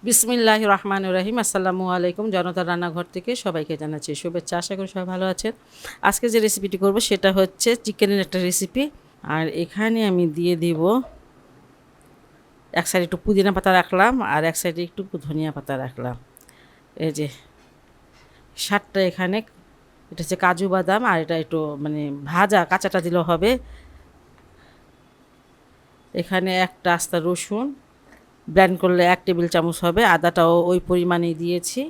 বিসমিল্লাহির রহমানির রহিম। আসসালামু আলাইকুম। জনতার রান্নাঘর থেকে সবাইকে জানাচ্ছি শুভেচ্ছা। আশা করি সবাই ভালো আছেন। আজকে যে রেসিপিটি করব সেটা হচ্ছে চিকেনের একটা রেসিপি। আর এখানে আমি দিয়ে দিব, এক সাইডে একটু পুদিনা পাতা রাখলাম আর এক সাইডে একটু ধনিয়া পাতা রাখলাম। এই যে সাতটা এখানে, এটা হচ্ছে কাজু বাদাম আর এটা একটু মানে ভাজা, কাঁচাটা দিলেও হবে। এখানে একটা আস্তা রসুন ব্লেন্ড করলে 1 টেবিল চামচ হবে, আদাটাও ওই পরিমাণেই দিয়েছি।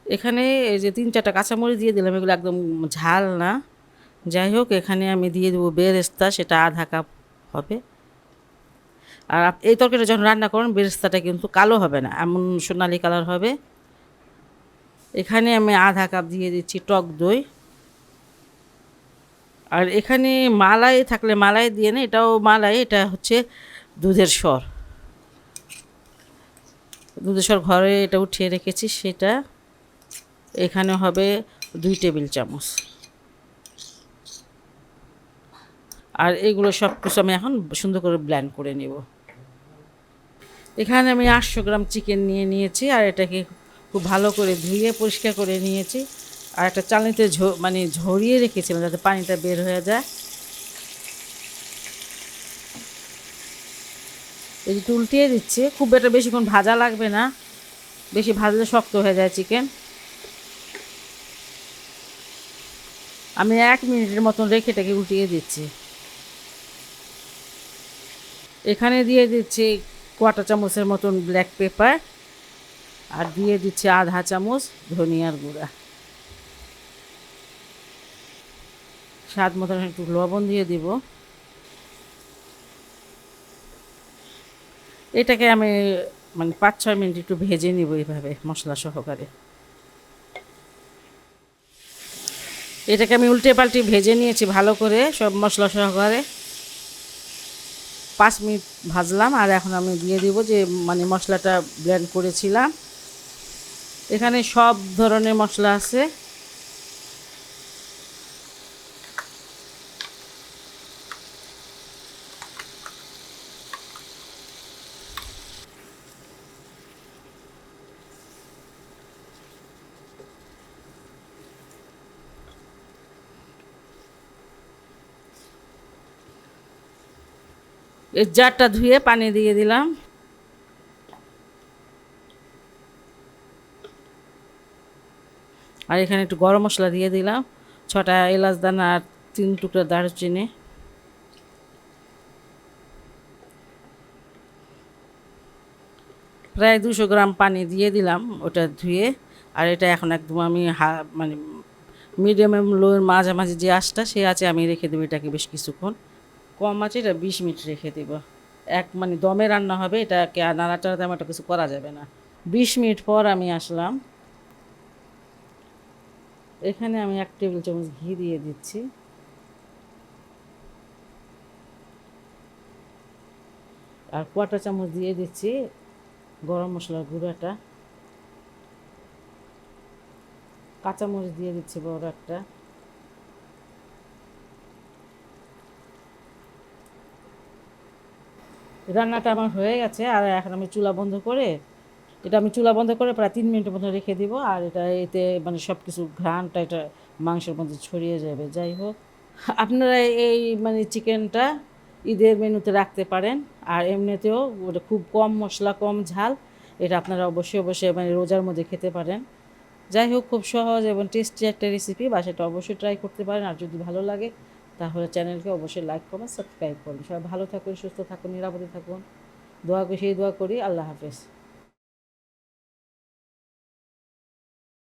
এখানে এই যে 3-4টা কাঁচামরিচ দিয়ে দিলাম, এগুলো একদম ঝাল না। যাই হোক, এখানে আমি দিয়ে দেবো বেরেস্তা, সেটা আধা কাপ হবে। আর এই তরকারিটা যখন রান্না করেন বেরেস্তাটা কিন্তু কালো হবে না, এমন সোনালি কালার হবে। এখানে আমি আধা কাপ দিয়ে দিচ্ছি টক দই। আর এখানে মালাই থাকলে মালাই দিয়ে না, এটাও মালাই, এটা হচ্ছে দুধের স্বর। দুধের স্বর ঘরে এটা উঠিয়ে রেখেছি, সেটা এখানে হবে 2 টেবিল চামচ। আর এগুলো সব কিছু আমি এখন সুন্দর করে ব্লেন্ড করে নেব। এখানে আমি 800 গ্রাম চিকেন নিয়ে নিয়েছি আর এটাকে খুব ভালো করে ধুয়ে পরিষ্কার করে নিয়েছি। আর একটা চালনিতে মানে ঝরিয়ে রেখেছিলাম যাতে পানিটা বের হয়ে যায়। এই যে উল্টিয়ে দিচ্ছি, খুব একটা বেশিক্ষণ ভাজা লাগবে না, বেশি ভাজলে শক্ত হয়ে যায় চিকেন। আমি 1 মিনিটের মতন রেখে এটাকে উল্টিয়ে দিচ্ছি। এখানে দিয়ে দিচ্ছি 1/4 চামচের মতন ব্ল্যাক পেপার আর দিয়ে দিচ্ছি আধা চামচ ধনিয়ার গুঁড়া। স্বাদ মতন একটু লবণ দিয়ে দিব। এটাকে আমি মানে 5-6 মিনিট একটু ভেজে নিব এইভাবে মশলা সহকারে। এটাকে আমি উল্টে পাল্টে ভেজে নিয়েছি ভালো করে সব মশলা সহকারে। 5 মিনিট ভাজলাম আর এখন আমি দিয়ে দিব যে মানে মশলাটা ব্লেন্ড করেছিলাম। এখানে সব ধরনের মশলা আছে। এই জারটা ধুয়ে পানি দিয়ে দিলাম। আর এখানে একটু গরম মশলা দিয়ে দিলাম, 6টা এলাচ দানা আর 3 টুকরা দারুচিনি। প্রায় 200 গ্রাম পানি দিয়ে দিলাম ওটা ধুয়ে। আর এটা এখন একদম আমি মানে মিডিয়াম এবং লোয়ের মাঝামাঝি যে আঁচটা, সেই আঁচে আমি রেখে দেবো এটাকে বেশ কিছুক্ষণ। কম আঁচে এটা 20 মিনিট রেখে দেব। মানে দমে রান্না হবে, এটাকে নাড়াচাড়া তেমন একটা কিছু করা যাবে না। 20 মিনিট পর আমি আসলাম। এখানে আমি 1 টেবিল চামচ ঘি দিয়ে দিচ্ছি। আর 1/4 চামচ দিয়ে দিচ্ছি গরম মশলার গুঁড়াটা। কাঁচামরিচ দিয়ে দিচ্ছি বড় একটা। রান্নাটা আমার হয়ে গেছে আর এখন আমি চুলা বন্ধ করে, প্রায় 3 মিনিটের মতো রেখে দিব। আর এটা এতে মানে সব কিছু ঘ্রাণটা এটা মাংসের মধ্যে ছড়িয়ে যাবে। যাই হোক, আপনারা এই মানে চিকেনটা ঈদের মেনুতে রাখতে পারেন। আর এমনিতেও ওটা খুব কম মশলা কম ঝাল, এটা আপনারা অবশ্যই অবশ্যই মানে রোজার মধ্যে খেতে পারেন। যাই হোক, খুব সহজ এবং টেস্টি একটা রেসিপি, বাসাটা অবশ্যই ট্রাই করতে পারেন। আর যদি ভালো লাগে তাহলে চ্যানেলকে অবশ্যই লাইক কমেন্ট সাবস্ক্রাইব করুন। সবাই ভালো থাকুন, সুস্থ থাকুন, নিরাপদে থাকুন। দোয়া করি, আল্লাহ হাফেজ।